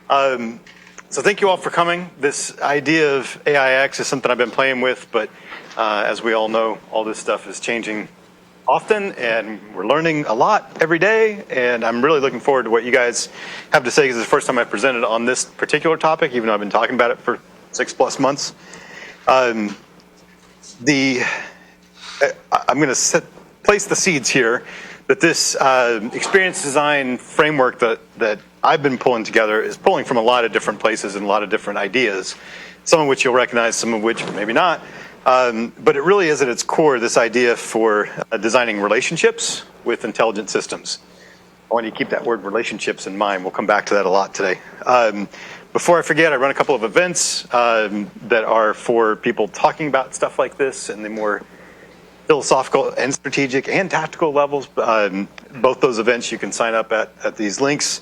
So thank you all for coming. This idea of AIX is something I've been playing with, but as we all know, all this stuff is changing often, and we're learning a lot every day, and I'm really looking forward to what you guys have to say, because it's the first time I've presented on this particular topic, even though I've been talking about it for 6+ months. I'm going to place the seeds here that this experience design framework that I've been pulling together is pulling from a lot of different places and a lot of different ideas, some of which you'll recognize, some of which maybe not. But it really is at its core this idea for designing relationships with intelligent systems. I want you to keep that word relationships in mind. We'll come back to that a lot today. Before I forget, I run a couple of events that are for people talking about stuff like this and the more philosophical and strategic and tactical levels. Both those events you can sign up at these links.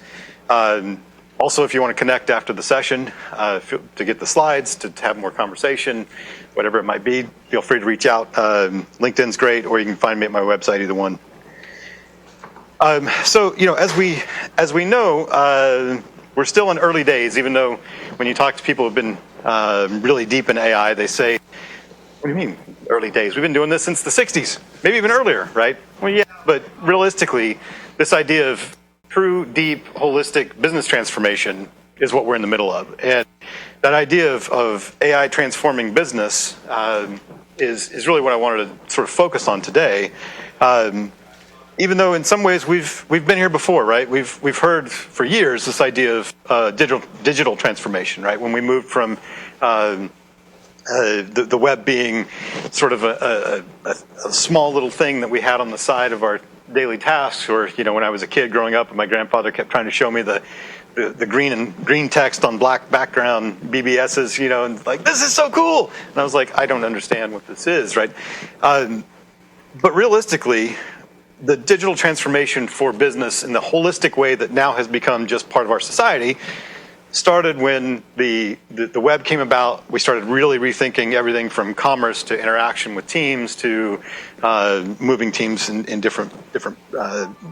Also, if you want to connect after the session to get the slides, to have more conversation, whatever it might be, feel free to reach out. LinkedIn's great, or you can find me at my website, either one. So, as we know, we're still in early days, even though when you talk to people who've been really deep in AI, they say, what do you mean, early days? We've been doing this since the 60s, maybe even earlier, right? Well, yeah, but realistically, this idea of true, deep, holistic business transformation is what we're in the middle of. And that idea of AI transforming business is really what I wanted to sort of focus on today. Even though in some ways we've been here before, right? We've heard for years this idea of digital transformation, right? When we moved from the web being sort of a small little thing that we had on the side of our daily tasks, or when I was a kid growing up and my grandfather kept trying to show me the green text on black background BBSs, and like, this is so cool. And I was like, I don't understand what this is, right? But realistically, the digital transformation for business in the holistic way that now has become just part of our society started when the web came about. We started really rethinking everything from commerce to interaction with teams to moving teams in different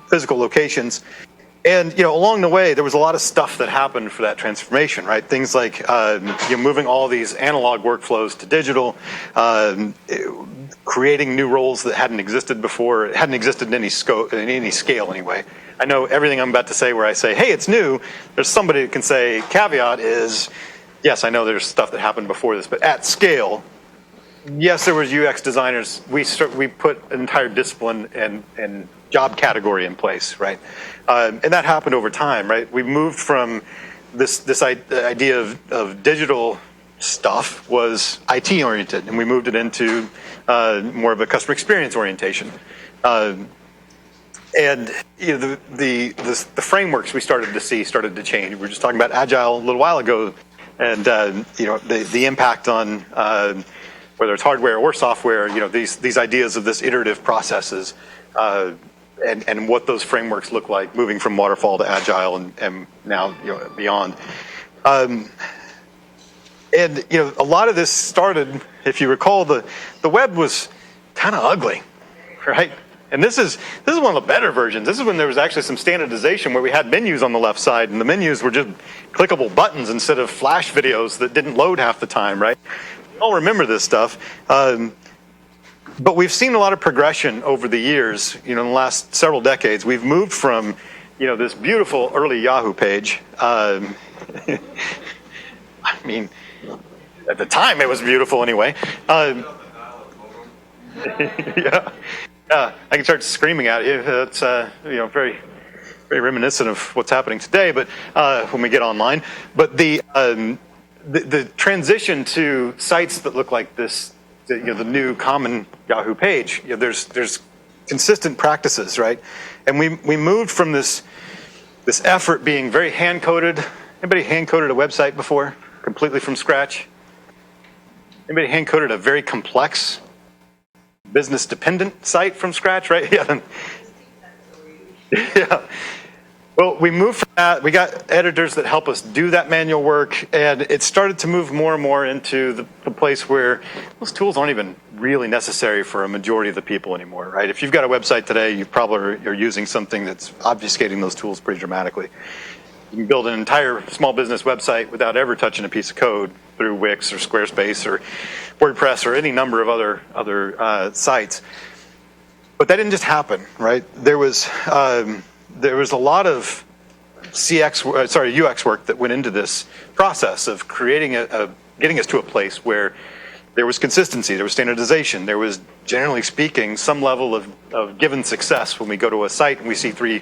physical locations. And along the way, there was a lot of stuff that happened for that transformation, right? Things like moving all these analog workflows to digital, creating new roles that hadn't existed before. It hadn't existed in any scope, in any scale anyway. I know everything I'm about to say where I say, hey, it's new, there's somebody that can say, caveat is, yes, I know there's stuff that happened before this, but at scale, yes, there was UX designers. We put an entire discipline and job category in place, right? And that happened over time, right? We moved from this idea of digital stuff was IT oriented, and we moved it into more of a customer experience orientation. And the frameworks we started to see started to change. We were just talking about Agile a little while ago, and the impact on whether it's hardware or software. These ideas of this iterative processes, and what those frameworks look like, moving from waterfall to Agile and now beyond. And a lot of this started, if you recall, the web was kind of ugly, right? And this is one of the better versions. This is when there was actually some standardization where we had menus on the left side, and the menus were just clickable buttons instead of flash videos that didn't load half the time, right? We all remember this stuff. But we've seen a lot of progression over the years. In the last several decades, we've moved from, this beautiful early Yahoo page. I mean, at the time it was beautiful anyway. Yeah. I can start screaming at you. It's very, very reminiscent of what's happening today. But when we get online, but the transition to sites that look like this, the new common Yahoo page, there's consistent practices, right? And we moved from this effort being very hand coded. Anybody hand coded a website before, completely from scratch? Anybody hand coded a very complex business dependent site from scratch, right? Yeah. Yeah. Well, we moved from that. We got editors that help us do that manual work, and it started to move more and more into the place where those tools aren't even really necessary for a majority of the people anymore, right? If you've got a website today, you probably are using something that's obfuscating those tools pretty dramatically. You can build an entire small business website without ever touching a piece of code through Wix or Squarespace or WordPress or any number of other sites. But that didn't just happen, right? There was a lot of UX work that went into this process of creating getting us to a place where there was consistency, there was standardization, there was, generally speaking, some level of given success when we go to a site and we see three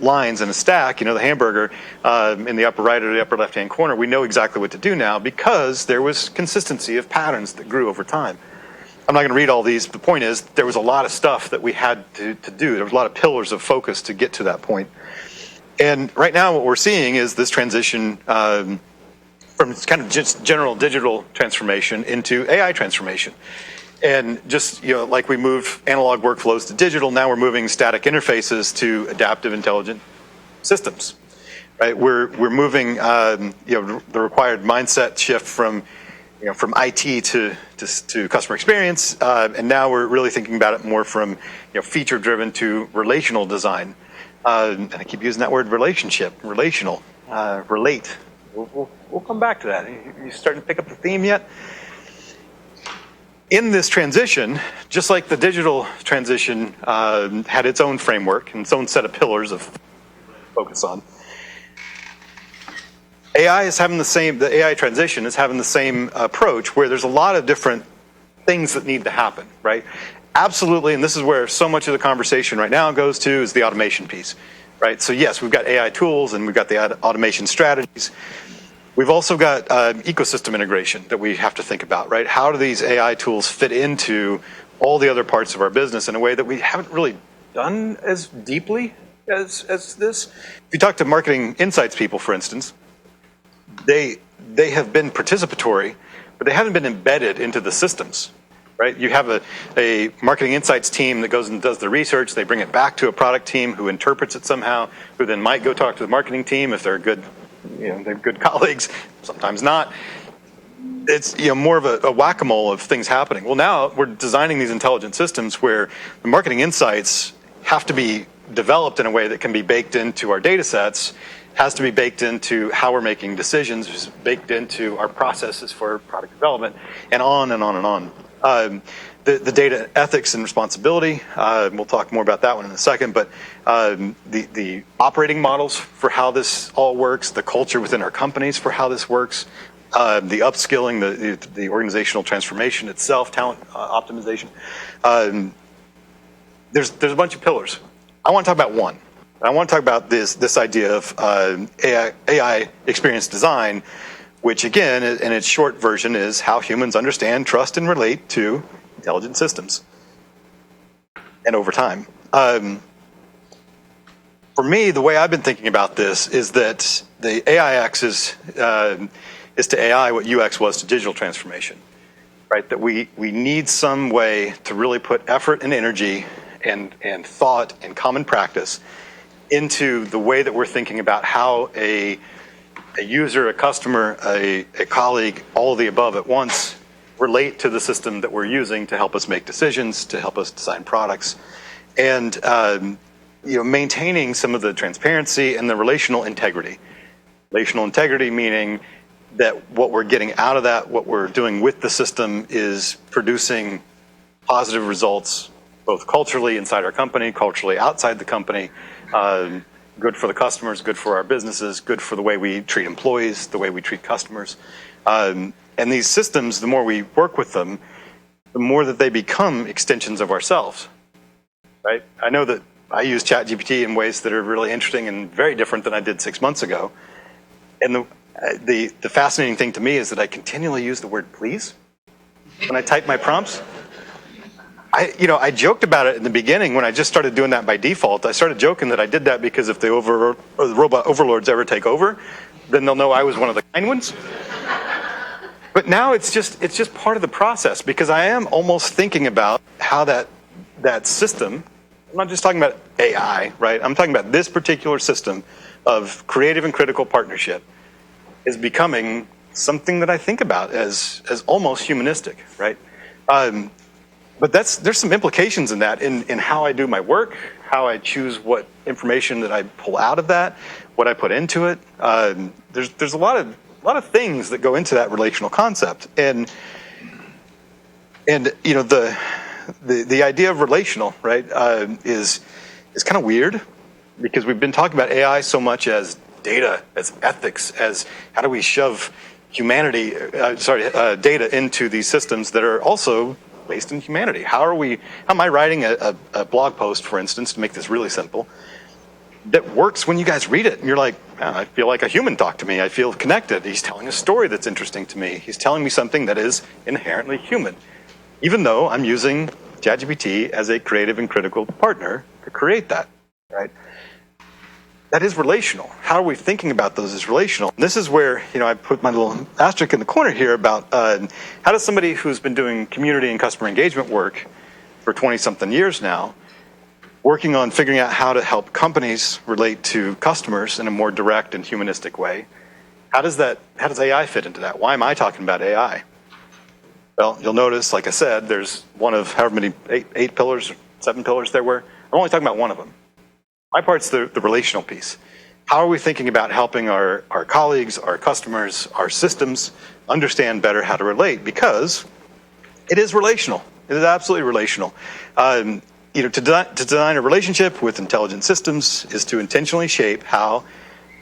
lines in a stack, the hamburger in the upper right or the upper left-hand corner. We know exactly what to do now because there was consistency of patterns that grew over time. I'm not going to read all these. The point is there was a lot of stuff that we had to do. There was a lot of pillars of focus to get to that point. And right now what we're seeing is this transition from kind of just general digital transformation into AI transformation. And just, like we moved analog workflows to digital, now we're moving static interfaces to adaptive intelligent systems, right? We're moving, the required mindset shift from IT to customer experience, and now we're really thinking about it more from, feature-driven to relational design. And I keep using that word relational, relate. We'll come back to that. You starting to pick up the theme yet? In this transition, just like the digital transition had its own framework and its own set of pillars of focus on, the AI transition is having the same approach where there's a lot of different things that need to happen, right? Absolutely, and this is where so much of the conversation right now goes to, is the automation piece, right? So yes, we've got AI tools and we've got the automation strategies. We've also got ecosystem integration that we have to think about, right? How do these AI tools fit into all the other parts of our business in a way that we haven't really done as deeply as this? If you talk to marketing insights people, for instance, they have been participatory, but they haven't been embedded into the systems, right? You have a marketing insights team that goes and does the research. They bring it back to a product team who interprets it somehow, who then might go talk to the marketing team if they're good, they're good colleagues, sometimes not. It's more of a whack-a-mole of things happening. Well, now we're designing these intelligent systems where the marketing insights have to be developed in a way that can be baked into our data sets, has to be baked into how we're making decisions, baked into our processes for product development, and on and on and on. The data ethics and responsibility, we'll talk more about that one in a second, but the operating models for how this all works, the culture within our companies for how this works, the upskilling, the organizational transformation itself, talent optimization. There's a bunch of pillars. I want to talk about one. I want to talk about this idea of AI experience design, which again, in its short version, is how humans understand, trust, and relate to intelligent systems, and over time. For me, the way I've been thinking about this is that the AIX is to AI what UX was to digital transformation, right? That we need some way to really put effort and energy and thought and common practice into the way that we're thinking about how a user, a customer, a colleague, all of the above at once relate to the system that we're using to help us make decisions, to help us design products, and maintaining some of the transparency and the relational integrity. Relational integrity meaning that what we're getting out of that, what we're doing with the system, is producing positive results, both culturally inside our company, culturally outside the company, good for the customers, good for our businesses, good for the way we treat employees, the way we treat customers. And these systems, the more we work with them, the more that they become extensions of ourselves, right? I know that I use ChatGPT in ways that are really interesting and very different than I did 6 months ago. And the fascinating thing to me is that I continually use the word please when I type my prompts. I joked about it in the beginning when I just started doing that by default. I started joking that I did that because if the robot overlords ever take over, then they'll know I was one of the kind ones. But now it's just part of the process, because I am almost thinking about how that system, I'm not just talking about AI, right? I'm talking about this particular system of creative and critical partnership is becoming something that I think about as almost humanistic, right? But there's some implications in that, in how I do my work, how I choose what information that I pull out of that, what I put into it. There's a lot of things that go into that relational concept, and you know the idea of relational, right, is kind of weird because we've been talking about AI so much as data, as ethics, as how do we shove data into these systems that are also based in humanity. How am I writing a blog post, for instance, to make this really simple, that works when you guys read it and you're like, I feel like a human talked to me. I feel connected. He's telling a story that's interesting to me. He's telling me something that is inherently human, even though I'm using ChatGPT as a creative and critical partner to create that, right? That is relational. How are we thinking about those as relational? And this is where, you know, I put my little asterisk in the corner here about how does somebody who's been doing community and customer engagement work for 20-something years now, working on figuring out how to help companies relate to customers in a more direct and humanistic way, how does AI fit into that? Why am I talking about AI? Well, you'll notice, like I said, there's one of however many, eight pillars, 7 pillars there were. I'm only talking about one of them. My part's the relational piece. How are we thinking about helping our colleagues, our customers, our systems understand better how to relate? Because it is relational. It is absolutely relational. You know, to design a relationship with intelligent systems is to intentionally shape how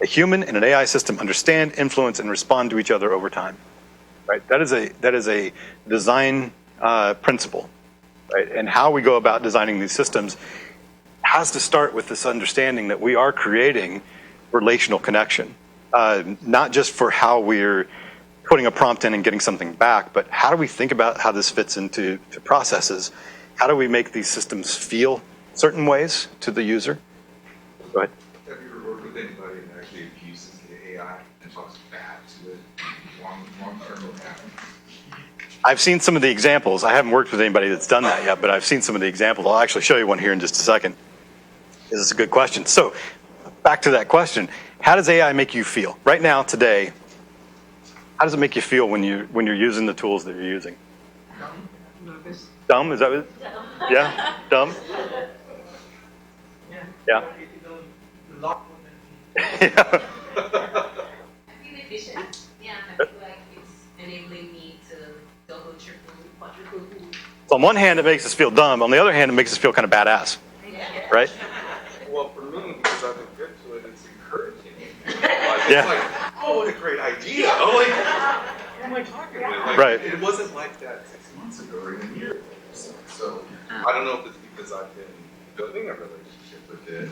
a human and an AI system understand, influence, and respond to each other over time. Right? That is a design principle, right? And how we go about designing these systems has to start with this understanding that we are creating relational connection, not just for how we're putting a prompt in and getting something back, but how do we think about how this fits into processes? How do we make these systems feel certain ways to the user? Go ahead. Have you ever worked with anybody that actually abuses the AI and talks back to it long-term what happens? I've seen some of the examples. I haven't worked with anybody that's done that yet, but I've seen some of the examples. I'll actually show you one here in just a second. This is a good question. So, back to that question. How does AI make you feel? Right now, today, how does it make you feel when you're using the tools that you're using? Nervous. Dumb? Is that what? Yeah? Dumb? Yeah. Yeah. I feel efficient. Yeah, I feel like it's enabling me to double, triple, quadruple. So on one hand, it makes us feel dumb. On the other hand, it makes us feel kind of badass. Right? Well, for me, because I've been good to it, it's encouraging. Yeah. It's like, oh, what a great idea. I'm like, what am I talking about? Like, right. It wasn't like that 6 months ago or even a year ago. So I don't know if it's because I've been building a relationship with it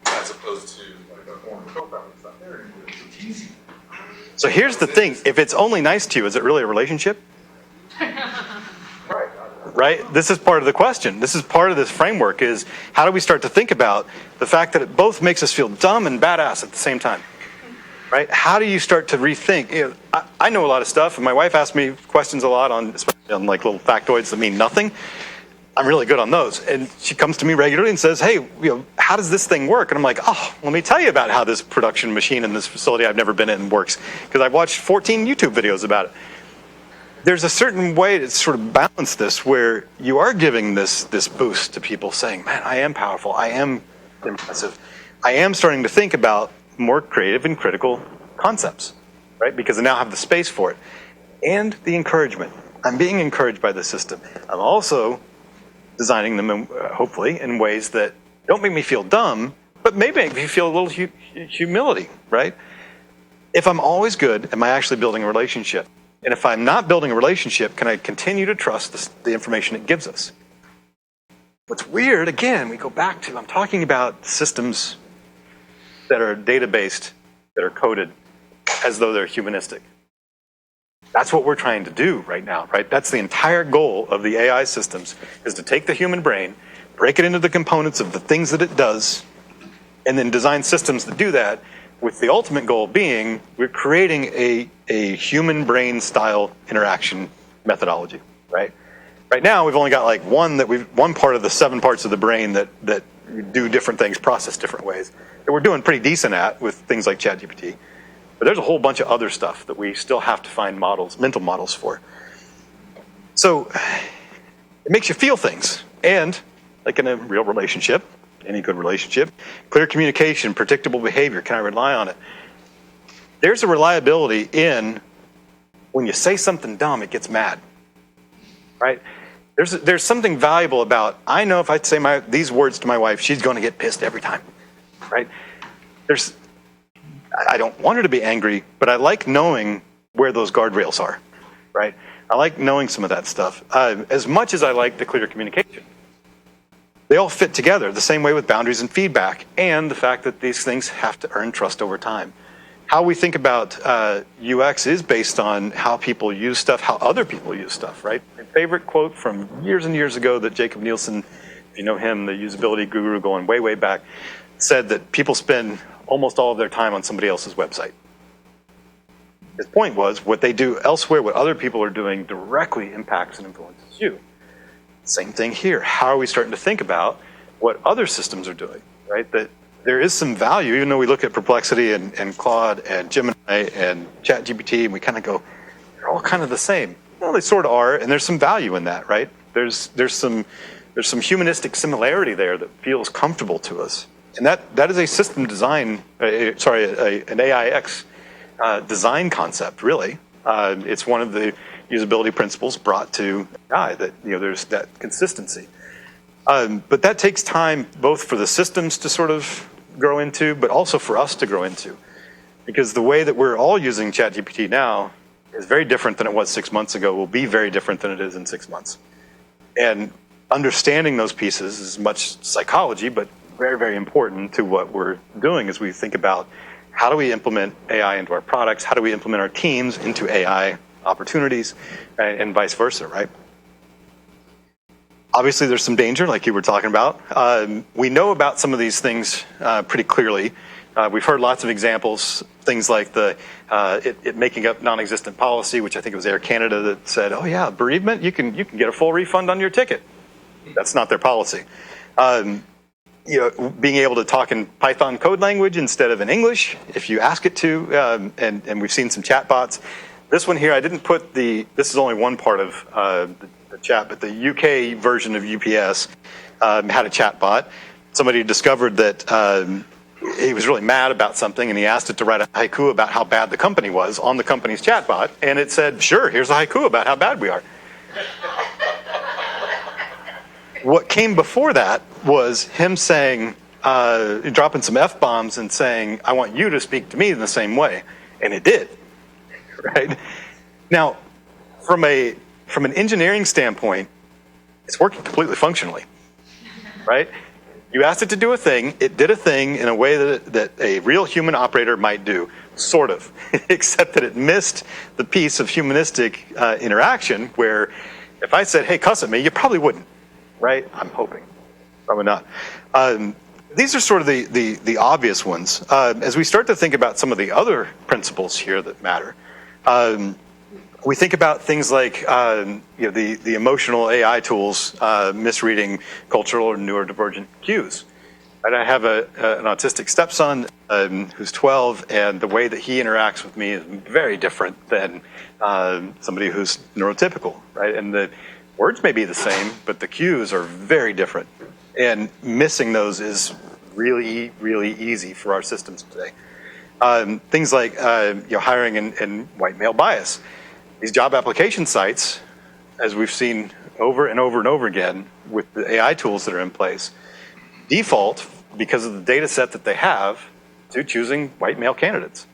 as opposed to like a former co-founder that's not there anymore. It's easy. So here's the thing. If it's only nice to you, is it really a relationship? Right? This is part of the question. This is part of this framework is how do we start to think about the fact that it both makes us feel dumb and badass at the same time? Right? How do you start to rethink? You know, I know a lot of stuff, and my wife asks me questions a lot especially on like little factoids that mean nothing. I'm really good on those. And she comes to me regularly and says, hey, you know, how does this thing work? And I'm like, oh, let me tell you about how this production machine in this facility I've never been in works. Because I've watched 14 YouTube videos about it. There's a certain way to sort of balance this where you are giving this boost to people saying, man, I am powerful. I am impressive. I am starting to think about more creative and critical concepts, right? Because I now have the space for it. And the encouragement. I'm being encouraged by the system. I'm also designing them, hopefully, in ways that don't make me feel dumb, but maybe make me feel a little humility, right? If I'm always good, am I actually building a relationship? And if I'm not building a relationship, can I continue to trust the information it gives us? What's weird, again, we go back to, I'm talking about systems that are data-based, that are coded as though they're humanistic. That's what we're trying to do right now, right? That's the entire goal of the AI systems, is to take the human brain, break it into the components of the things that it does, and then design systems that do that, with the ultimate goal being we're creating a human brain style interaction methodology, right? Right now we've only got like one part of the 7 parts of the brain that do different things, process different ways, that we're doing pretty decent at with things like ChatGPT. But there's a whole bunch of other stuff that we still have to find mental models for. So it makes you feel things. And like in a real relationship, any good relationship. Clear communication, predictable behavior. Can I rely on it? There's a reliability in when you say something dumb, it gets mad, right? There's something valuable about, I know if I say these words to my wife, she's going to get pissed every time, right? I don't want her to be angry, but I like knowing where those guardrails are, right? I like knowing some of that stuff, as much as I like the clear communication. They all fit together the same way with boundaries and feedback, and the fact that these things have to earn trust over time. How we think about UX is based on how people use stuff, how other people use stuff, right? My favorite quote from years and years ago that Jacob Nielsen, if you know him, the usability guru going way, way back, said that people spend almost all of their time on somebody else's website. His point was what they do elsewhere, what other people are doing directly impacts and influences you. Same thing here. How are we starting to think about what other systems are doing, right? That there is some value, even though we look at Perplexity and Claude and Gemini and ChatGPT, and we kind of go, they're all kind of the same. Well, they sort of are, and there's some value in that, right? There's some humanistic similarity there that feels comfortable to us. And that is a system design, an AIX design concept, really. It's one of the usability principles brought to AI, that there's that consistency. But that takes time both for the systems to sort of grow into, but also for us to grow into. Because the way that we're all using ChatGPT now is very different than it was 6 months ago, will be very different than it is in 6 months. And understanding those pieces is much psychology, but very, very important to what we're doing as we think about how do we implement AI into our products, how do we implement our teams into AI opportunities, and vice versa, right? Obviously, there's some danger, like you were talking about. We know about some of these things pretty clearly. We've heard lots of examples, things like it making up non-existent policy, which I think it was Air Canada that said, oh yeah, bereavement, you can get a full refund on your ticket. That's not their policy. Being able to talk in Python code language instead of in English, if you ask it to, and we've seen some chat bots. This one here, I didn't put this is only one part of the chat, but the UK version of UPS had a chat bot. Somebody discovered that he was really mad about something, and he asked it to write a haiku about how bad the company was on the company's chat bot, and it said, sure, here's a haiku about how bad we are. What came before that was him saying, dropping some F-bombs and saying, I want you to speak to me in the same way. And it did, right? Now, from an engineering standpoint, it's working completely functionally, right? You asked it to do a thing, it did a thing in a way that a real human operator might do, sort of, except that it missed the piece of humanistic interaction where if I said, hey, cuss at me, you probably wouldn't. Right? I'm hoping. Probably not. These are sort of the obvious ones. As we start to think about some of the other principles here that matter, we think about things like the emotional AI tools misreading cultural or neurodivergent cues. And I have an autistic stepson who's 12, and the way that he interacts with me is very different than somebody who's neurotypical, right? And the words may be the same, but the cues are very different. And missing those is really, really easy for our systems today. Things like hiring and white male bias. These job application sites, as we've seen over and over and over again with the AI tools that are in place, default, because of the data set that they have, to choosing white male candidates.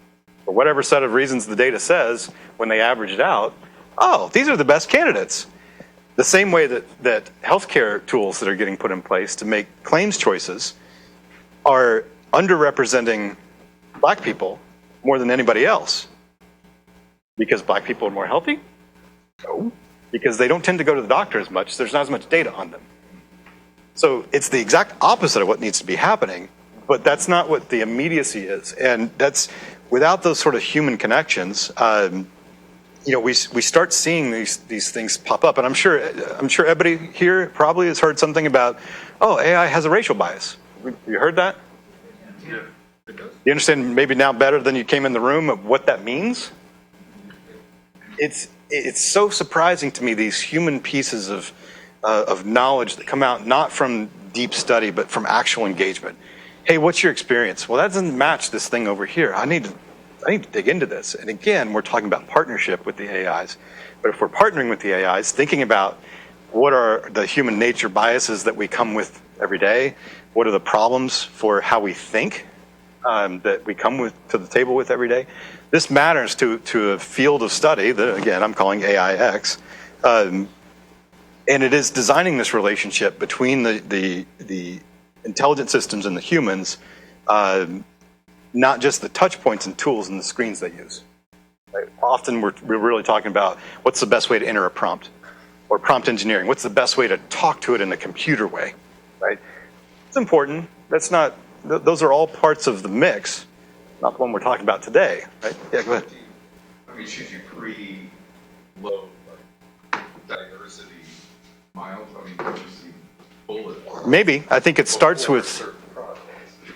For whatever set of reasons the data says, when they average it out, oh, these are the best candidates. The same way that healthcare tools that are getting put in place to make claims choices are underrepresenting black people more than anybody else. Because black people are more healthy? No. Because they don't tend to go to the doctor as much, so there's not as much data on them. So it's the exact opposite of what needs to be happening, but that's not what the immediacy is. And that's, without those sort of human connections, we start seeing these things pop up, and I'm sure everybody here probably has heard something about, oh, AI has a racial bias. You heard that? Yeah, it does. You understand maybe now better than you came in the room of what that means? It's so surprising to me, these human pieces of knowledge that come out not from deep study, but from actual engagement. Hey, what's your experience? Well, that doesn't match this thing over here. I need to dig into this. And again, we're talking about partnership with the AIs. But if we're partnering with the AIs, thinking about what are the human nature biases that we come with every day, what are the problems for how we think that we come to the table with every day, this matters to a field of study that, again, I'm calling AIX. And it is designing this relationship between the intelligent systems and the humans, not just the touch points and tools and the screens they use. Right? Often we're really talking about what's the best way to enter a prompt, or prompt engineering. What's the best way to talk to it in a computer way, right? It's important. Those are all parts of the mix, not the one we're talking about today, right? Yeah, go ahead. I mean, should you pre-load like diversity miles? I mean, don't you see bullet? Maybe. I think it starts with.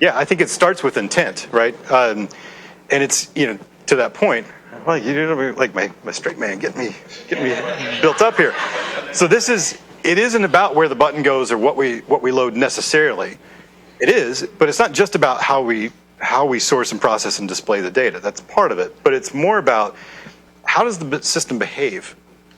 Yeah, I think it starts with intent, right? And it's, to that point, well, like my straight man, get me built up here. So it isn't about where the button goes or what we load necessarily. It is, but it's not just about how we source and process and display the data. That's part of it, but it's more about how does the system behave?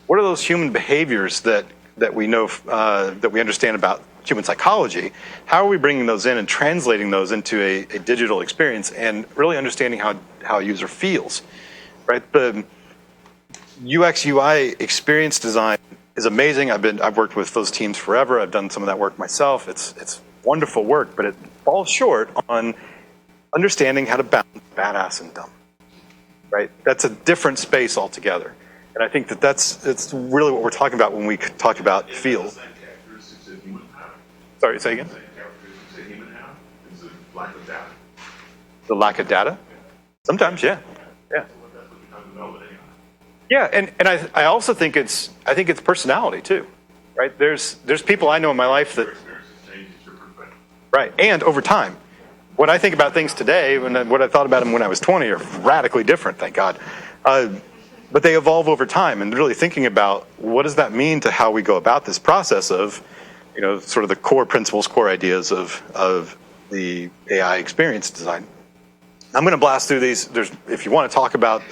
What are those human behaviors that we know, that we understand about human psychology? How are we bringing those in and translating those into a digital experience and really understanding how a user feels, right? The UX UI experience design is amazing. I've worked with those teams forever. I've done some of that work myself. It's wonderful work, but it falls short on understanding how to balance badass and dumb, right? That's a different space altogether. And I think that's really what we're talking about when we talk about feel. Sorry, say again? The lack of data? Sometimes, yeah. Yeah. Yeah, and I also think it's personality too, right? There's people I know in my life that, right, and over time. What I think about things today and what I thought about them when I was 20 are radically different, thank God. But they evolve over time, and really thinking about what does that mean to how we go about this process of, sort of the core principles, core ideas of the AI experience design. I'm going to blast through these. If you want to talk about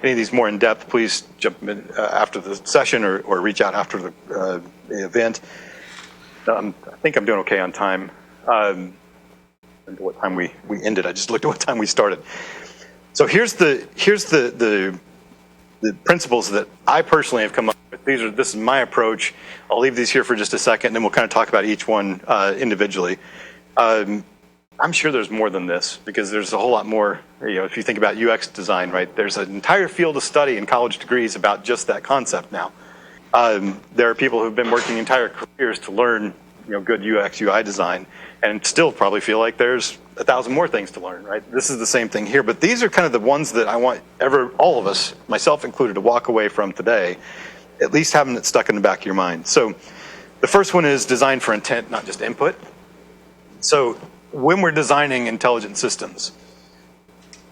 any of these more in depth, please jump in after the session or reach out after the event. I think I'm doing okay on time. What time we ended. I just looked at what time we started. So here's the principles that I personally have come up with. This is my approach. I'll leave these here for just a second, and then we'll kind of talk about each one individually. I'm sure there's more than this, because there's a whole lot more. If you think about UX design, right? There's an entire field of study in college degrees about just that concept now. There are people who've been working entire careers to learn, good UX UI design, and still probably feel like there's 1,000 more things to learn, right? This is the same thing here, but these are kind of the ones that I want all of us, myself included, to walk away from today, at least having it stuck in the back of your mind. So the first one is design for intent, not just input. So when we're designing intelligent systems,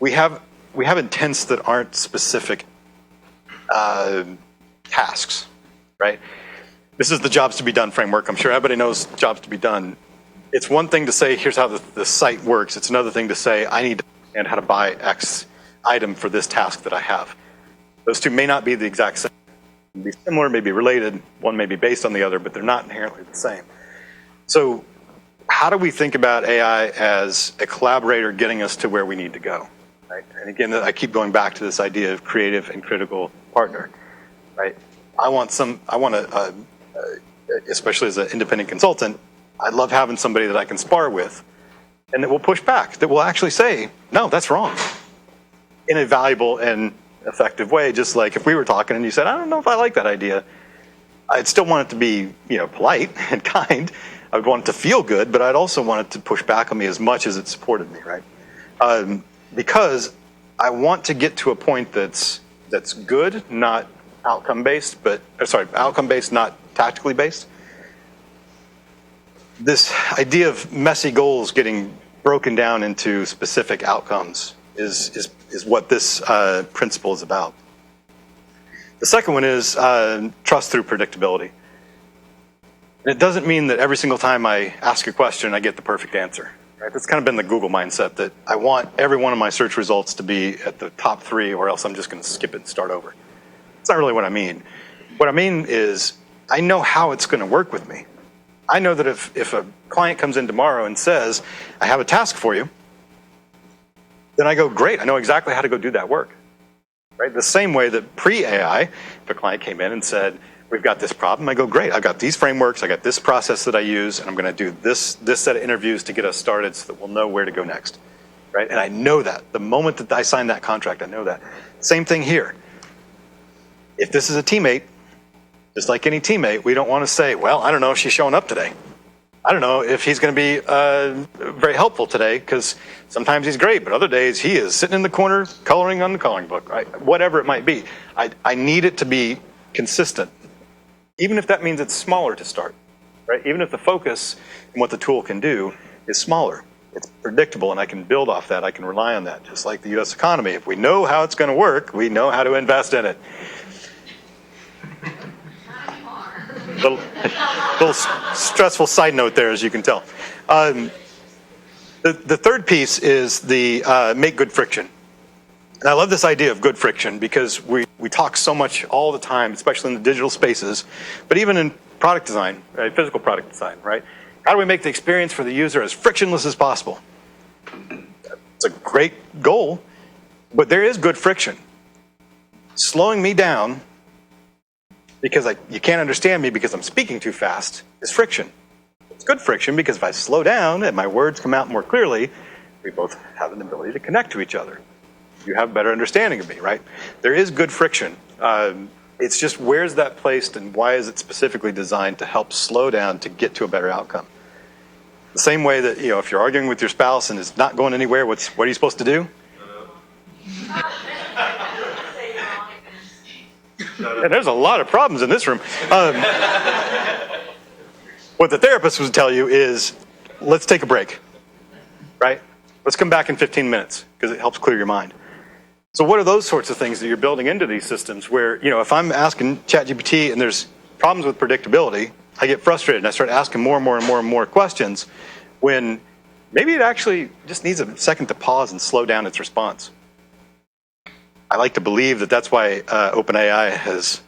we have intents that aren't specific tasks, right? This is the jobs to be done framework. I'm sure everybody knows jobs to be done. It's one thing to say, here's how the site works. It's another thing to say, I need to understand how to buy X item for this task that I have. Those two may not be the exact same. They may be similar, may be related. One may be based on the other, but they're not inherently the same. So how do we think about AI as a collaborator getting us to where we need to go? Right? And again, I keep going back to this idea of creative and critical partner. Right? I want especially as an independent consultant, I love having somebody that I can spar with and that will push back, that will actually say, no, that's wrong, in a valuable and effective way. Just like if we were talking and you said, I don't know if I like that idea, I'd still want it to be, polite and kind. I would want it to feel good, but I'd also want it to push back on me as much as it supported me, right? Because I want to get to a point that's good, not outcome-based, outcome-based, not tactically based. This idea of messy goals getting broken down into specific outcomes is what this principle is about. The second one is trust through predictability. And it doesn't mean that every single time I ask a question, I get the perfect answer. Right? That's kind of been the Google mindset, that I want every one of my search results to be at the top 3, or else I'm just going to skip it and start over. That's not really what I mean. What I mean is, I know how it's going to work with me. I know that if a client comes in tomorrow and says, I have a task for you, then I go, great, I know exactly how to go do that work. Right? The same way that pre-AI, if a client came in and said, we've got this problem, I go, great, I've got these frameworks, I got this process that I use, and I'm going to do this set of interviews to get us started so that we'll know where to go next. Right? And I know that. The moment that I sign that contract, I know that. Same thing here. If this is a teammate, just like any teammate, we don't want to say, well, I don't know if she's showing up today. I don't know if he's going to be very helpful today, because sometimes he's great, but other days he is sitting in the corner coloring on the coloring book, right? Whatever it might be. I need it to be consistent, even if that means it's smaller to start, right? Even if the focus and what the tool can do is smaller. It's predictable, and I can build off that. I can rely on that, just like the U.S. economy. If we know how it's going to work, we know how to invest in it. Little stressful side note there, as you can tell. The third piece is the make good friction. And I love this idea of good friction, because we talk so much all the time, especially in the digital spaces, but even in product design, right? Physical product design, right? How do we make the experience for the user as frictionless as possible? It's a great goal, but there is good friction. Slowing me down because you can't understand me because I'm speaking too fast is friction. It's good friction, because if I slow down and my words come out more clearly, we both have an ability to connect to each other. You have a better understanding of me, right? There is good friction. It's just, where's that placed, and why is it specifically designed to help slow down to get to a better outcome? The same way that, if you're arguing with your spouse and it's not going anywhere, what are you supposed to do? And there's a lot of problems in this room. What the therapist would tell you is, let's take a break, right? Let's come back in 15 minutes, because it helps clear your mind. So what are those sorts of things that you're building into these systems where, if I'm asking ChatGPT and there's problems with predictability, I get frustrated and I start asking more and more and more and more questions, when maybe it actually just needs a second to pause and slow down its response. I like to believe that that's why OpenAI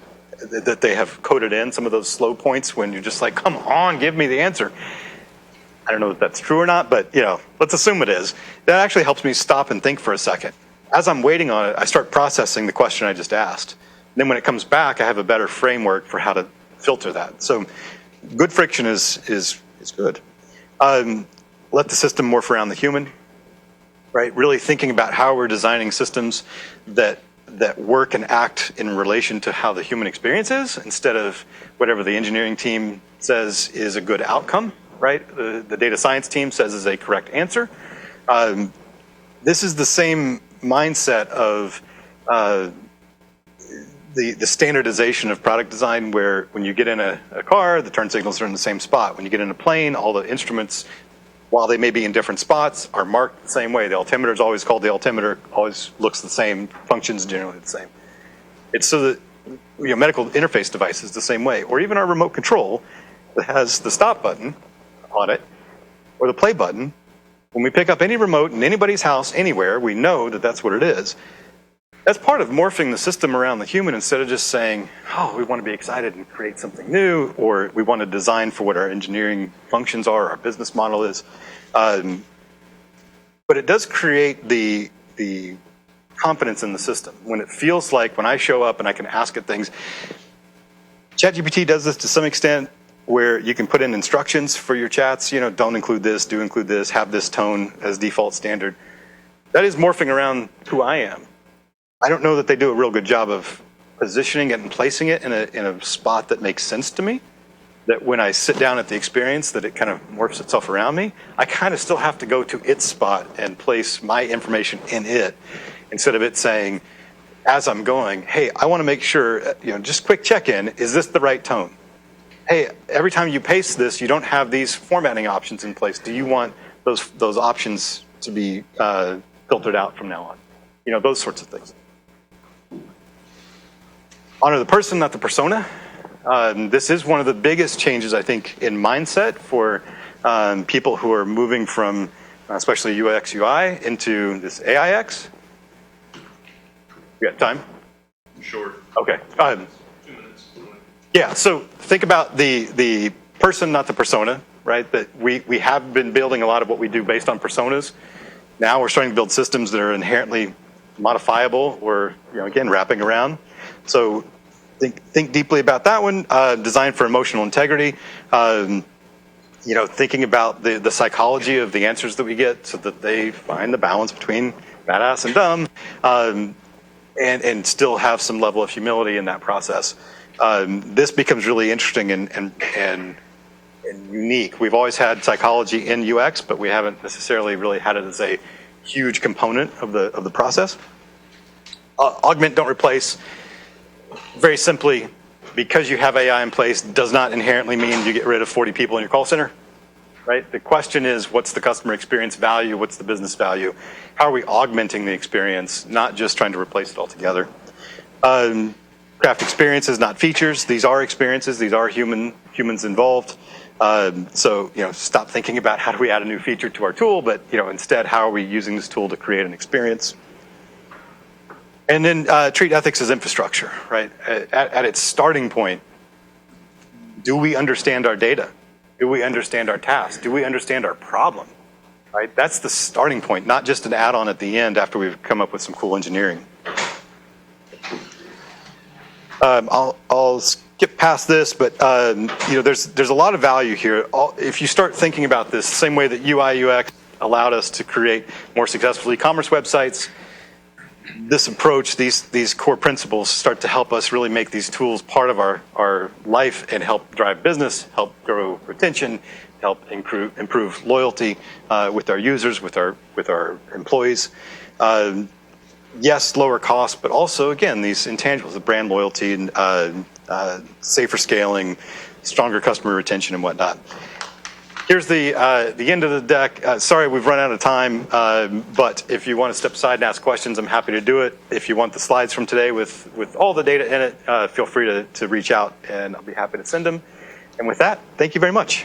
that they have coded in some of those slow points when you're just like, come on, give me the answer. I don't know if that's true or not, but let's assume it is. That actually helps me stop and think for a second. As I'm waiting on it, I start processing the question I just asked. And then when it comes back, I have a better framework for how to filter that. So good friction is good. Let the system morph around the human. Right? Really thinking about how we're designing systems that work and act in relation to how the human experience is, instead of whatever the engineering team says is a good outcome, right? The data science team says is a correct answer. This is the same mindset of the standardization of product design, where when you get in a car, the turn signals are in the same spot. When you get in a plane, all the instruments, while they may be in different spots, are marked the same way. The altimeter is always called the altimeter, always looks the same, functions generally the same. It's so that medical interface device is the same way. Or even our remote control that has the stop button on it, or the play button. When we pick up any remote in anybody's house, anywhere, we know that that's what it is. That's part of morphing the system around the human, instead of just saying, we want to be excited and create something new, or we want to design for what our engineering functions are, our business model is. But it does create the confidence in the system. When it feels like, when I show up and I can ask it things, ChatGPT does this to some extent, where you can put in instructions for your chats, don't include this, do include this, have this tone as default standard. That is morphing around who I am. I don't know that they do a real good job of positioning it and placing it in a spot that makes sense to me, that when I sit down at the experience, that it kind of morphs itself around me. I kind of still have to go to its spot and place my information in it, instead of it saying, as I'm going, hey, I want to make sure, just quick check-in, is this the right tone? Hey, every time you paste this, you don't have these formatting options in place. Do you want those options to be filtered out from now on? Those sorts of things. Honor the person, not the persona. This is one of the biggest changes, I think, in mindset for people who are moving from, especially UX UI, into this AIX. We got time? Sure. Okay. 2 minutes. Yeah, so think about the person, not the persona, right? That we have been building a lot of what we do based on personas. Now we're starting to build systems that are inherently modifiable or, again, wrapping around. So think deeply about that one. Designed for emotional integrity. Thinking about the psychology of the answers that we get so that they find the balance between badass and dumb. And still have some level of humility in that process. This becomes really interesting and unique. We've always had psychology in UX, but we haven't necessarily really had it as a huge component of the process. Augment, don't replace. Very simply, because you have AI in place does not inherently mean you get rid of 40 people in your call center. Right? The question is, what's the customer experience value? What's the business value? How are we augmenting the experience, not just trying to replace it altogether? Craft experiences, not features. These are experiences. These are humans involved. So stop thinking about how do we add a new feature to our tool, but instead, how are we using this tool to create an experience? And then treat ethics as infrastructure. Right? At its starting point, do we understand our data? Do we understand our task? Do we understand our problem? Right? That's the starting point, not just an add-on at the end after we've come up with some cool engineering. I'll skip past this, but there's a lot of value here. If you start thinking about this, the same way that UI UX allowed us to create more successful e-commerce websites, this approach, these core principles start to help us really make these tools part of our life and help drive business, help grow retention, help improve loyalty with our users, with our employees. Yes, lower cost, but also, again, these intangibles, the brand loyalty, and safer scaling, stronger customer retention, and whatnot. Here's the end of the deck. Sorry, we've run out of time, but if you want to step aside and ask questions, I'm happy to do it. If you want the slides from today with all the data in it, feel free to reach out, and I'll be happy to send them. And with that, thank you very much.